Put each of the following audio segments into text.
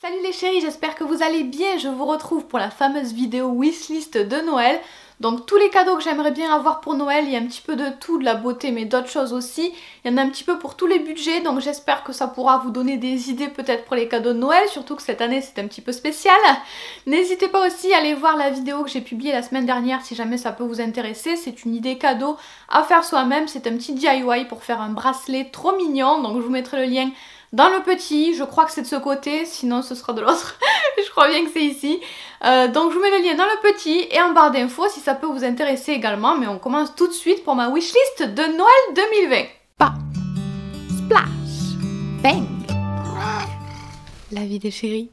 Salut les chéris, j'espère que vous allez bien. Je vous retrouve pour la fameuse vidéo wishlist de Noël. Donc tous les cadeaux que j'aimerais bien avoir pour Noël, il y a un petit peu de tout, de la beauté mais d'autres choses aussi. Il y en a un petit peu pour tous les budgets, donc j'espère que ça pourra vous donner des idées peut-être pour les cadeaux de Noël, surtout que cette année c'est un petit peu spécial. N'hésitez pas aussi à aller voir la vidéo que j'ai publiée la semaine dernière si jamais ça peut vous intéresser. C'est une idée cadeau à faire soi-même, c'est un petit DIY pour faire un bracelet trop mignon, donc je vous mettrai le lien dans le petit, je crois que c'est de ce côté, sinon ce sera de l'autre, je crois bien que c'est ici. Donc je vous mets le lien dans le petit et en barre d'infos si ça peut vous intéresser également, mais on commence tout de suite pour ma wishlist de Noël 2020. Pop, splash, bang. La vie des chéris.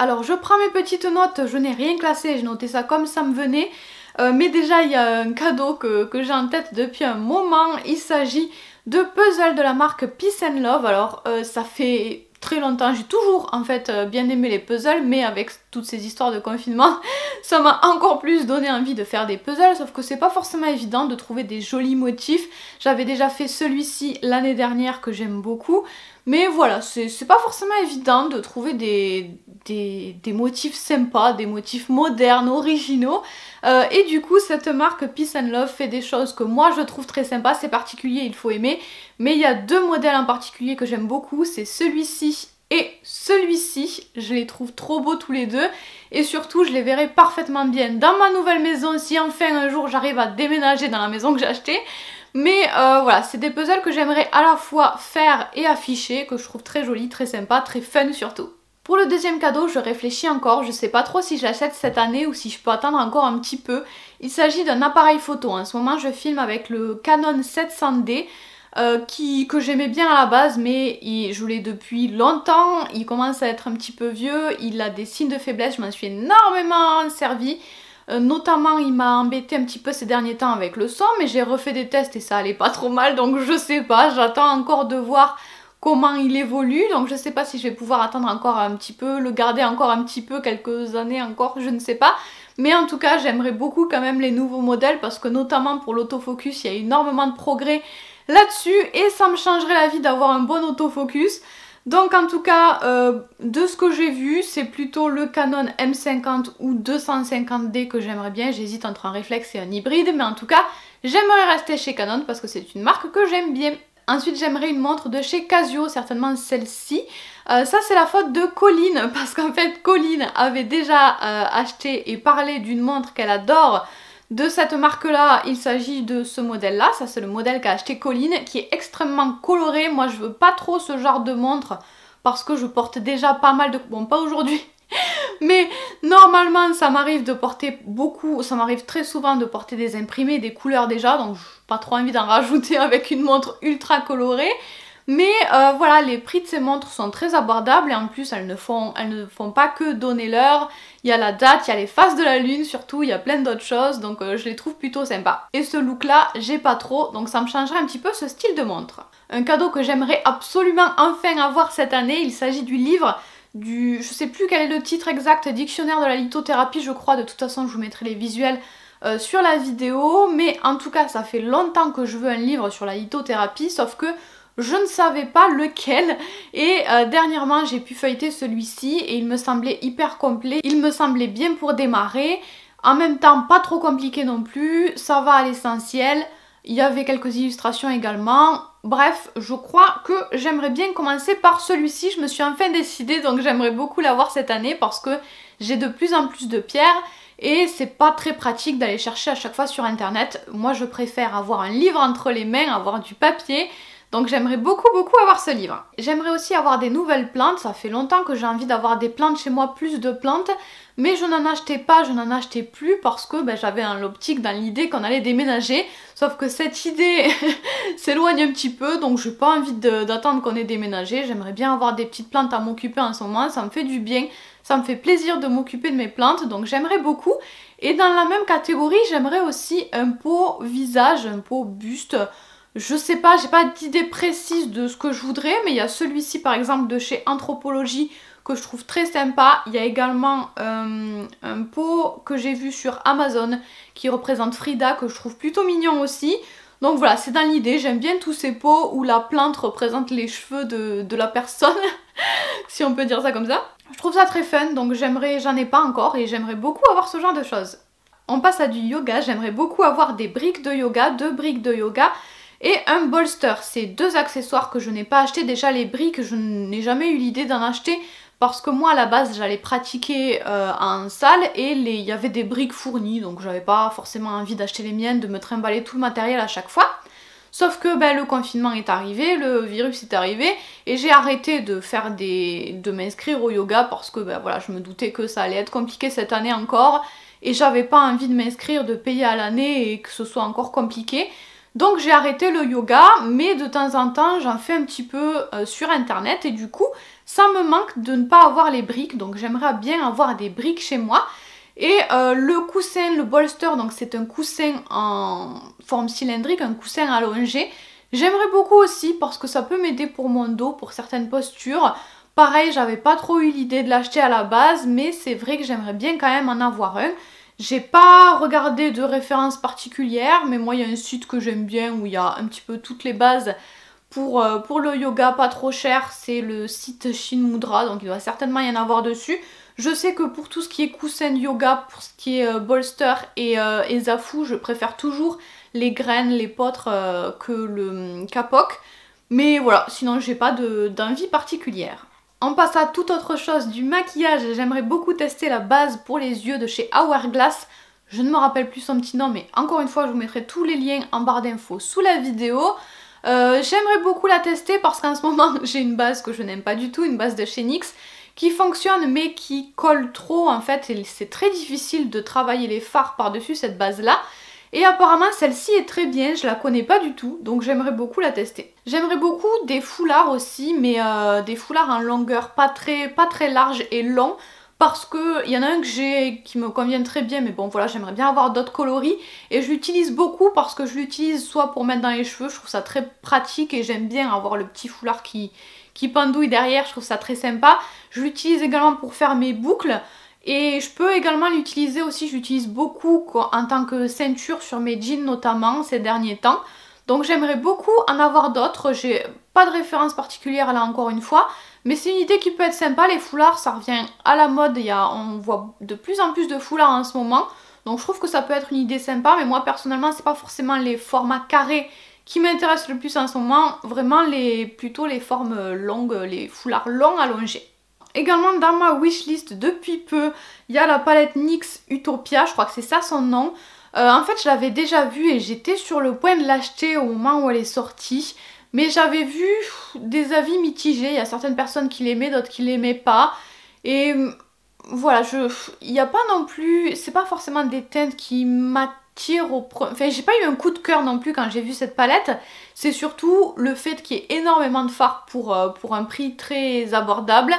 Alors je prends mes petites notes, je n'ai rien classé, j'ai noté ça comme ça me venait. Mais déjà il y a un cadeau que j'ai en tête depuis un moment, il s'agit de puzzles de la marque Peace and Love. Alors ça fait très longtemps, j'ai toujours en fait bien aimé les puzzles, mais avec toutes ces histoires de confinement, ça m'a encore plus donné envie de faire des puzzles, sauf que c'est pas forcément évident de trouver des jolis motifs. J'avais déjà fait celui-ci l'année dernière que j'aime beaucoup, mais voilà, c'est pas forcément évident de trouver des motifs sympas, des motifs modernes, originaux. Et du coup, cette marque Peace and Love fait des choses que moi je trouve très sympas, c'est particulier, il faut aimer. Mais il y a deux modèles en particulier que j'aime beaucoup, c'est celui-ci et celui-ci. Je les trouve trop beaux tous les deux. Et surtout, je les verrai parfaitement bien dans ma nouvelle maison si enfin un jour j'arrive à déménager dans la maison que j'ai achetée. Mais voilà, c'est des puzzles que j'aimerais à la fois faire et afficher, que je trouve très jolis, très sympas, très fun surtout. Pour le deuxième cadeau, je réfléchis encore, je sais pas trop si je l'achète cette année ou si je peux attendre encore un petit peu. Il s'agit d'un appareil photo. En ce moment, je filme avec le Canon 700D que j'aimais bien à la base, mais je l'ai depuis longtemps, il commence à être un petit peu vieux, il a des signes de faiblesse, je m'en suis énormément servi. Notamment il m'a embêté un petit peu ces derniers temps avec le son, mais j'ai refait des tests et ça allait pas trop mal, donc je sais pas, j'attends encore de voir comment il évolue, donc je sais pas si je vais pouvoir attendre encore un petit peu, le garder encore un petit peu, quelques années encore, je ne sais pas. Mais en tout cas j'aimerais beaucoup quand même les nouveaux modèles parce que notamment pour l'autofocus il y a énormément de progrès là-dessus et ça me changerait la vie d'avoir un bon autofocus. Donc en tout cas, de ce que j'ai vu, c'est plutôt le Canon M50 ou 250D que j'aimerais bien. J'hésite entre un réflexe et un hybride, mais en tout cas, j'aimerais rester chez Canon parce que c'est une marque que j'aime bien. Ensuite, j'aimerais une montre de chez Casio, certainement celle-ci. Ça, c'est la faute de Colline, parce qu'en fait, Colline avait déjà acheté et parlé d'une montre qu'elle adore de cette marque-là. Il s'agit de ce modèle-là, ça c'est le modèle qu'a acheté Colline, qui est extrêmement coloré. Moi, je veux pas trop ce genre de montre, parce que je porte déjà pas mal de... Bon, pas aujourd'hui, mais normalement ça m'arrive de porter beaucoup, ça m'arrive très souvent de porter des imprimés, des couleurs déjà, donc j'ai pas trop envie d'en rajouter avec une montre ultra colorée. Mais voilà, les prix de ces montres sont très abordables et en plus elles ne font pas que donner l'heure. Il y a la date, il y a les phases de la lune surtout, il y a plein d'autres choses, donc je les trouve plutôt sympas. Et ce look là, j'ai pas trop, donc ça me changerait un petit peu ce style de montre. Un cadeau que j'aimerais absolument enfin avoir cette année, il s'agit du livre je sais plus quel est le titre exact, Dictionnaire de la lithothérapie je crois, de toute façon je vous mettrai les visuels sur la vidéo, mais en tout cas ça fait longtemps que je veux un livre sur la lithothérapie, sauf que je ne savais pas lequel et dernièrement j'ai pu feuilleter celui-ci et il me semblait hyper complet, il me semblait bien pour démarrer, en même temps pas trop compliqué non plus, ça va à l'essentiel, il y avait quelques illustrations également. Bref, je crois que j'aimerais bien commencer par celui-ci, je me suis enfin décidée, donc j'aimerais beaucoup l'avoir cette année parce que j'ai de plus en plus de pierres et c'est pas très pratique d'aller chercher à chaque fois sur internet. Moi je préfère avoir un livre entre les mains, avoir du papier. Donc j'aimerais beaucoup avoir ce livre. J'aimerais aussi avoir des nouvelles plantes, ça fait longtemps que j'ai envie d'avoir des plantes chez moi, plus de plantes, mais je n'en achetais pas, je n'en achetais plus parce que j'avais l'optique dans l'idée qu'on allait déménager, sauf que cette idée s'éloigne un petit peu, donc j'ai pas envie d'attendre qu'on ait déménagé. J'aimerais bien avoir des petites plantes à m'occuper en ce moment, ça me fait du bien, ça me fait plaisir de m'occuper de mes plantes, donc j'aimerais beaucoup. Et dans la même catégorie, j'aimerais aussi un pot visage, un pot buste. Je sais pas, j'ai pas d'idée précise de ce que je voudrais, mais il y a celui-ci par exemple de chez Anthropologie que je trouve très sympa. Il y a également un pot que j'ai vu sur Amazon qui représente Frida que je trouve plutôt mignon aussi. Donc voilà, c'est dans l'idée, j'aime bien tous ces pots où la plante représente les cheveux de la personne, si on peut dire ça comme ça. Je trouve ça très fun, donc j'en ai pas encore et j'aimerais beaucoup avoir ce genre de choses. On passe à du yoga, j'aimerais beaucoup avoir des briques de yoga, 2 briques de yoga et un bolster. C'est 2 accessoires que je n'ai pas acheté. Déjà les briques, je n'ai jamais eu l'idée d'en acheter parce que moi à la base j'allais pratiquer en salle et il y avait des briques fournies, donc j'avais pas forcément envie d'acheter les miennes, de me trimballer tout le matériel à chaque fois. Sauf que le confinement est arrivé, le virus est arrivé et j'ai arrêté de m'inscrire au yoga parce que voilà, je me doutais que ça allait être compliqué cette année encore et j'avais pas envie de m'inscrire, de payer à l'année et que ce soit encore compliqué. Donc j'ai arrêté le yoga, mais de temps en temps j'en fais un petit peu sur internet et du coup ça me manque de ne pas avoir les briques, donc j'aimerais bien avoir des briques chez moi. Et le coussin, le bolster, donc c'est un coussin en forme cylindrique, un coussin allongé. J'aimerais beaucoup aussi parce que ça peut m'aider pour mon dos, pour certaines postures. Pareil, j'avais pas trop eu l'idée de l'acheter à la base, mais c'est vrai que j'aimerais bien quand même en avoir un. J'ai pas regardé de référence particulière, mais moi il y a un site que j'aime bien où il y a un petit peu toutes les bases pour le yoga pas trop cher. C'est le site Shinmudra, donc il doit certainement y en avoir dessus. Je sais que pour tout ce qui est coussin de yoga, pour ce qui est bolster et zafu, je préfère toujours les graines, les potres que le kapok. Mais voilà, sinon j'ai pas d'envie particulière. On passe à toute autre chose, du maquillage. J'aimerais beaucoup tester la base pour les yeux de chez Hourglass. Je ne me rappelle plus son petit nom, mais encore une fois, je vous mettrai tous les liens en barre d'infos sous la vidéo. J'aimerais beaucoup la tester parce qu'en ce moment, j'ai une base que je n'aime pas du tout, une base de chez NYX, qui fonctionne mais qui colle trop en fait, et c'est très difficile de travailler les fards par-dessus cette base-là. Et apparemment celle-ci est très bien, je la connais pas du tout, donc j'aimerais beaucoup la tester. J'aimerais beaucoup des foulards aussi, mais des foulards en longueur pas très large et long, parce que il y en a un que j'ai qui me convient très bien, mais bon voilà, j'aimerais bien avoir d'autres coloris. Et je l'utilise beaucoup parce que je l'utilise soit pour mettre dans les cheveux, je trouve ça très pratique et j'aime bien avoir le petit foulard qui pendouille derrière, je trouve ça très sympa. Je l'utilise également pour faire mes boucles. Et je peux également l'utiliser aussi, je l'utilise beaucoup en tant que ceinture sur mes jeans notamment ces derniers temps. Donc j'aimerais beaucoup en avoir d'autres, j'ai pas de référence particulière là encore une fois. Mais c'est une idée qui peut être sympa, les foulards ça revient à la mode, on voit de plus en plus de foulards en ce moment. Donc je trouve que ça peut être une idée sympa, mais moi personnellement c'est pas forcément les formats carrés qui m'intéressent le plus en ce moment, vraiment plutôt les formes longues, les foulards longs allongés. Également dans ma wishlist depuis peu, il y a la palette NYX Utopia, je crois que c'est ça son nom. En fait je l'avais déjà vue et j'étais sur le point de l'acheter au moment où elle est sortie. Mais j'avais vu des avis mitigés, il y a certaines personnes qui l'aimaient, d'autres qui l'aimaient pas. Et voilà, il n'y a pas non plus, c'est pas forcément des teintes qui m'attirent enfin j'ai pas eu un coup de cœur non plus quand j'ai vu cette palette. C'est surtout le fait qu'il y ait énormément de fards pour un prix très abordable.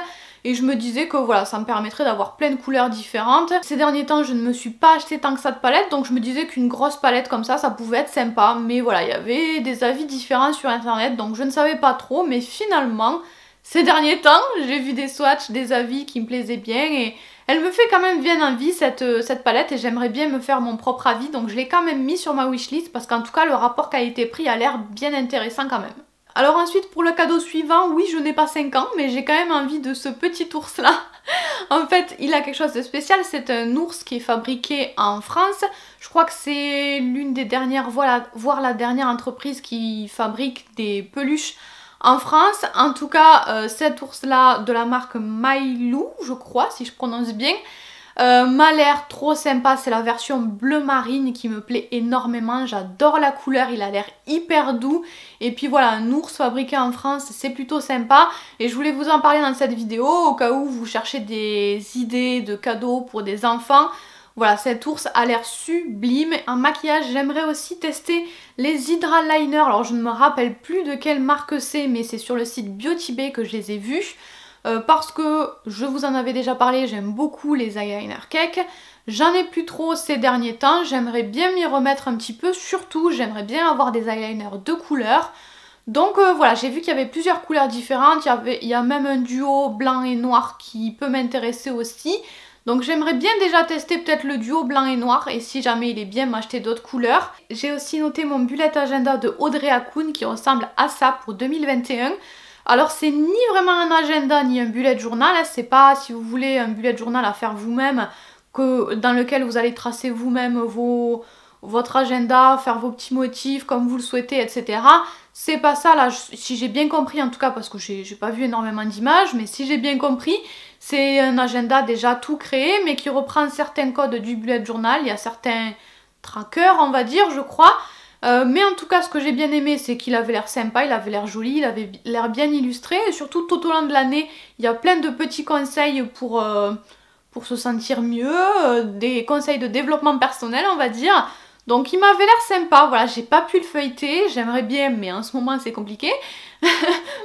Et je me disais que voilà, ça me permettrait d'avoir plein de couleurs différentes. Ces derniers temps, je ne me suis pas acheté tant que ça de palette, donc je me disais qu'une grosse palette comme ça pouvait être sympa. Mais voilà, il y avait des avis différents sur internet, donc je ne savais pas trop. Mais finalement, ces derniers temps, j'ai vu des swatchs, des avis qui me plaisaient bien. Et elle me fait quand même bien envie cette palette et j'aimerais bien me faire mon propre avis. Donc je l'ai quand même mis sur ma wishlist parce qu'en tout cas, le rapport qualité-prix a l'air bien intéressant quand même. Alors ensuite pour le cadeau suivant, oui je n'ai pas 5 ans mais j'ai quand même envie de ce petit ours là. En fait il a quelque chose de spécial, c'est un ours qui est fabriqué en France. Je crois que c'est l'une des dernières, voire la dernière entreprise qui fabrique des peluches en France. En tout cas cet ours là de la marque Mailou je crois si je prononce bien. M'a l'air trop sympa, c'est la version bleu marine qui me plaît énormément, j'adore la couleur, il a l'air hyper doux et puis voilà, un ours fabriqué en France c'est plutôt sympa et je voulais vous en parler dans cette vidéo au cas où vous cherchez des idées de cadeaux pour des enfants. Voilà, cet ours a l'air sublime. En maquillage, j'aimerais aussi tester les Hydra Liner, alors je ne me rappelle plus de quelle marque c'est mais c'est sur le site Beauty Bay que je les ai vus. Parce que je vous en avais déjà parlé, j'aime beaucoup les eyeliner cake. J'en ai plus trop ces derniers temps, j'aimerais bien m'y remettre un petit peu. Surtout, j'aimerais bien avoir des eyeliners de couleurs. Donc voilà, j'ai vu qu'il y avait plusieurs couleurs différentes. Il y a même un duo blanc et noir qui peut m'intéresser aussi. Donc j'aimerais bien déjà tester peut-être le duo blanc et noir et si jamais il est bien m'acheter d'autres couleurs. J'ai aussi noté mon bullet agenda de Audrey Akoun qui ressemble à ça pour 2021. Alors c'est ni vraiment un agenda ni un bullet journal, c'est pas si vous voulez un bullet journal à faire vous-même dans lequel vous allez tracer vous-même votre agenda, faire vos petits motifs comme vous le souhaitez, etc. C'est pas ça là, si j'ai bien compris en tout cas, parce que j'ai pas vu énormément d'images, mais si j'ai bien compris, c'est un agenda déjà tout créé, mais qui reprend certains codes du bullet journal. Il y a certains trackers, on va dire, je crois. Mais en tout cas, ce que j'ai bien aimé, c'est qu'il avait l'air sympa, il avait l'air joli, il avait l'air bien illustré. Et surtout, tout au long de l'année, il y a plein de petits conseils pour se sentir mieux, des conseils de développement personnel, on va dire. Donc il m'avait l'air sympa, voilà, j'ai pas pu le feuilleter, j'aimerais bien, mais en ce moment c'est compliqué.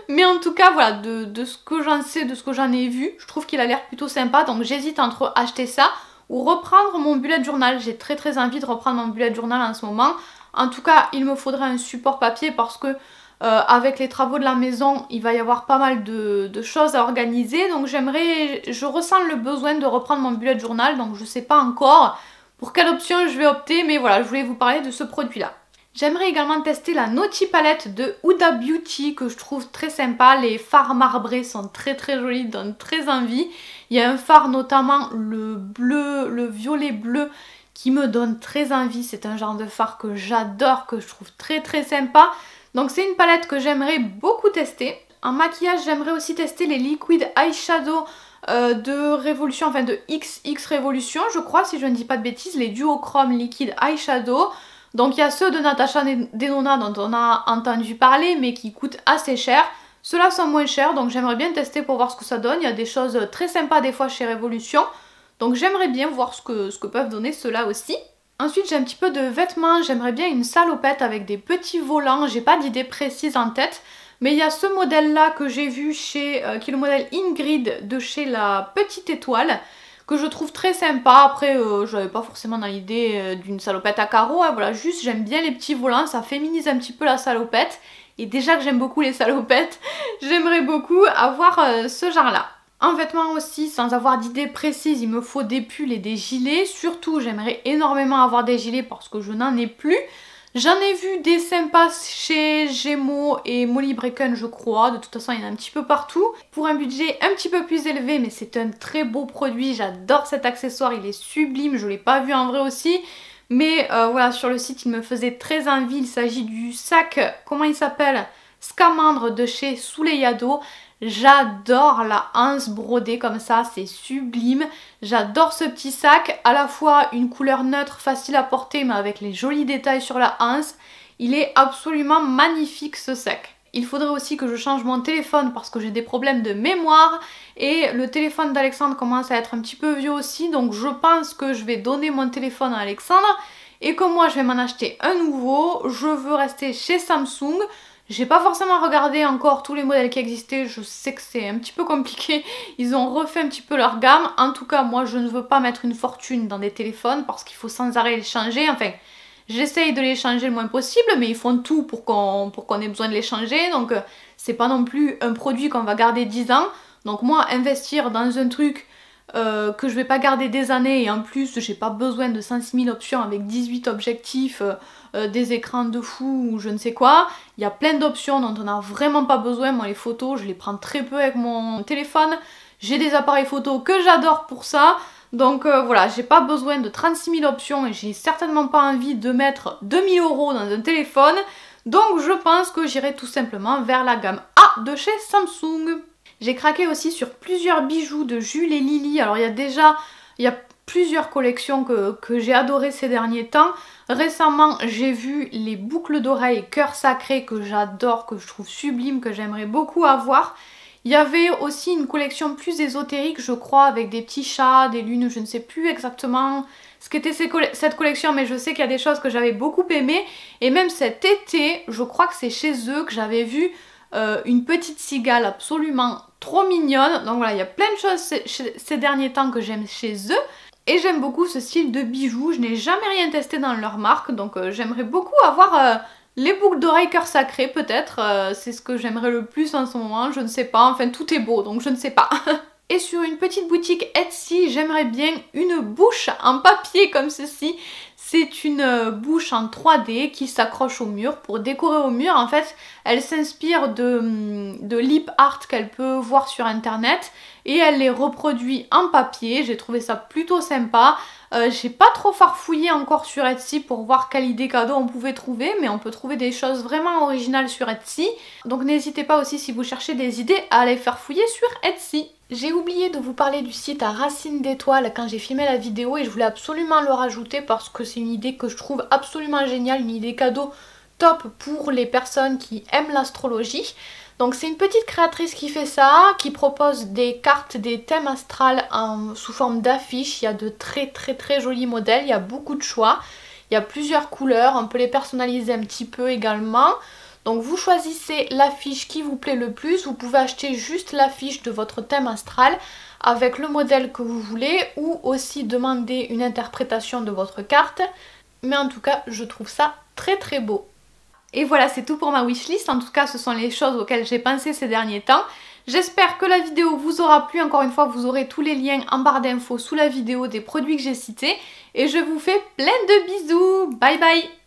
Mais en tout cas, voilà, de ce que j'en sais, de ce que j'en ai vu, je trouve qu'il a l'air plutôt sympa, donc j'hésite entre acheter ça ou reprendre mon bullet journal. J'ai très envie de reprendre mon bullet journal en ce moment. En tout cas, il me faudrait un support papier parce que avec les travaux de la maison, il va y avoir pas mal de choses à organiser, donc je ressens le besoin de reprendre mon bullet journal, donc je sais pas encore pour quelle option je vais opter, mais voilà, je voulais vous parler de ce produit-là. J'aimerais également tester la Naughty Palette de Huda Beauty que je trouve très sympa. Les fards marbrés sont très jolis, donnent très envie. Il y a un fard notamment le bleu, le violet bleu qui me donne très envie. C'est un genre de fard que j'adore, que je trouve très sympa. Donc c'est une palette que j'aimerais beaucoup tester. En maquillage, j'aimerais aussi tester les liquid eyeshadow de Révolution, enfin de XX Révolution, je crois, si je ne dis pas de bêtises, les duochrome liquid eyeshadow. Donc il y a ceux de Natasha Denona dont on a entendu parler mais qui coûtent assez cher. Ceux-là sont moins chers, donc j'aimerais bien tester pour voir ce que ça donne. Il y a des choses très sympas des fois chez Révolution, donc j'aimerais bien voir ce que peuvent donner ceux-là aussi. Ensuite j'ai un petit peu de vêtements, j'aimerais bien une salopette avec des petits volants, j'ai pas d'idée précise en tête. Mais il y a ce modèle là que j'ai vu qui est le modèle Ingrid de chez La Petite Étoile, que je trouve très sympa. Après je n'avais pas forcément dans l'idée d'une salopette à carreaux, hein, voilà, juste j'aime bien les petits volants, ça féminise un petit peu la salopette. Et déjà que j'aime beaucoup les salopettes, j'aimerais beaucoup avoir ce genre là. En vêtements aussi, sans avoir d'idée précise, il me faut des pulls et des gilets. Surtout j'aimerais énormément avoir des gilets parce que je n'en ai plus. J'en ai vu des sympas chez Gémeaux et Molly Bracken je crois, de toute façon il y en a un petit peu partout. Pour un budget un petit peu plus élevé, mais c'est un très beau produit, j'adore cet accessoire, il est sublime, je ne l'ai pas vu en vrai aussi. Mais voilà, sur le site il me faisait très envie, il s'agit du sac, comment il s'appelle, Scamandre de chez Souleyado. J'adore la anse brodée comme ça, c'est sublime. J'adore ce petit sac, à la fois une couleur neutre, facile à porter mais avec les jolis détails sur la anse. Il est absolument magnifique ce sac. Il faudrait aussi que je change mon téléphone parce que j'ai des problèmes de mémoire et le téléphone d'Alexandre commence à être un petit peu vieux aussi, donc je pense que je vais donner mon téléphone à Alexandre et comme moi je vais m'en acheter un nouveau, je veux rester chez Samsung. J'ai pas forcément regardé encore tous les modèles qui existaient, je sais que c'est un petit peu compliqué, ils ont refait un petit peu leur gamme. En tout cas moi je ne veux pas mettre une fortune dans des téléphones parce qu'il faut sans arrêt les changer, enfin j'essaye de les changer le moins possible mais ils font tout pour qu'on ait besoin de les changer, donc c'est pas non plus un produit qu'on va garder 10 ans. Donc moi investir dans un truc que je vais pas garder des années et en plus j'ai pas besoin de 106 000 options avec 18 objectifs, des écrans de fou ou je ne sais quoi. Il y a plein d'options dont on n'a vraiment pas besoin. Moi les photos je les prends très peu avec mon téléphone. J'ai des appareils photo que j'adore pour ça. Donc voilà, j'ai pas besoin de 36 000 options et j'ai certainement pas envie de mettre 2000 € dans un téléphone. Donc je pense que j'irai tout simplement vers la gamme A de chez Samsung. J'ai craqué aussi sur plusieurs bijoux de Jules et Lily. Alors il y a plusieurs collections que j'ai adorées ces derniers temps. Récemment j'ai vu les boucles d'oreilles cœur sacré que j'adore, que je trouve sublime, que j'aimerais beaucoup avoir. Il y avait aussi une collection plus ésotérique je crois avec des petits chats, des lunes, je ne sais plus exactement ce qu'était cette collection mais je sais qu'il y a des choses que j'avais beaucoup aimées. Et même cet été, je crois que c'est chez eux que j'avais vu une petite cigale absolument trop mignonne. Donc voilà, il y a plein de choses ces derniers temps que j'aime chez eux. Et j'aime beaucoup ce style de bijoux. Je n'ai jamais rien testé dans leur marque. Donc j'aimerais beaucoup avoir les boucles d'oreilles cœur sacré peut-être. C'est ce que j'aimerais le plus en ce moment. Je ne sais pas. Enfin tout est beau donc je ne sais pas. Et sur une petite boutique Etsy, j'aimerais bien une bouche en papier comme ceci. C'est une bouche en 3D qui s'accroche au mur pour décorer au mur. En fait, elle s'inspire de lip art qu'elle peut voir sur internet et elle les reproduit en papier. J'ai trouvé ça plutôt sympa. J'ai pas trop farfouillé encore sur Etsy pour voir quelle idée cadeau on pouvait trouver, mais on peut trouver des choses vraiment originales sur Etsy. Donc n'hésitez pas aussi, si vous cherchez des idées, à aller faire fouiller sur Etsy. J'ai oublié de vous parler du site à racines d'étoiles quand j'ai filmé la vidéo et je voulais absolument le rajouter parce que c'est une idée que je trouve absolument géniale, une idée cadeau top pour les personnes qui aiment l'astrologie. Donc c'est une petite créatrice qui fait ça, qui propose des cartes, des thèmes astrales sous forme d'affiches. Il y a de très jolis modèles, il y a beaucoup de choix. Il y a plusieurs couleurs, on peut les personnaliser un petit peu également. Donc vous choisissez l'affiche qui vous plaît le plus, vous pouvez acheter juste l'affiche de votre thème astral avec le modèle que vous voulez ou aussi demander une interprétation de votre carte. Mais en tout cas, je trouve ça très beau. Et voilà, c'est tout pour ma wishlist. En tout cas, ce sont les choses auxquelles j'ai pensé ces derniers temps. J'espère que la vidéo vous aura plu. Encore une fois, vous aurez tous les liens en barre d'infos sous la vidéo des produits que j'ai cités. Et je vous fais plein de bisous. Bye bye!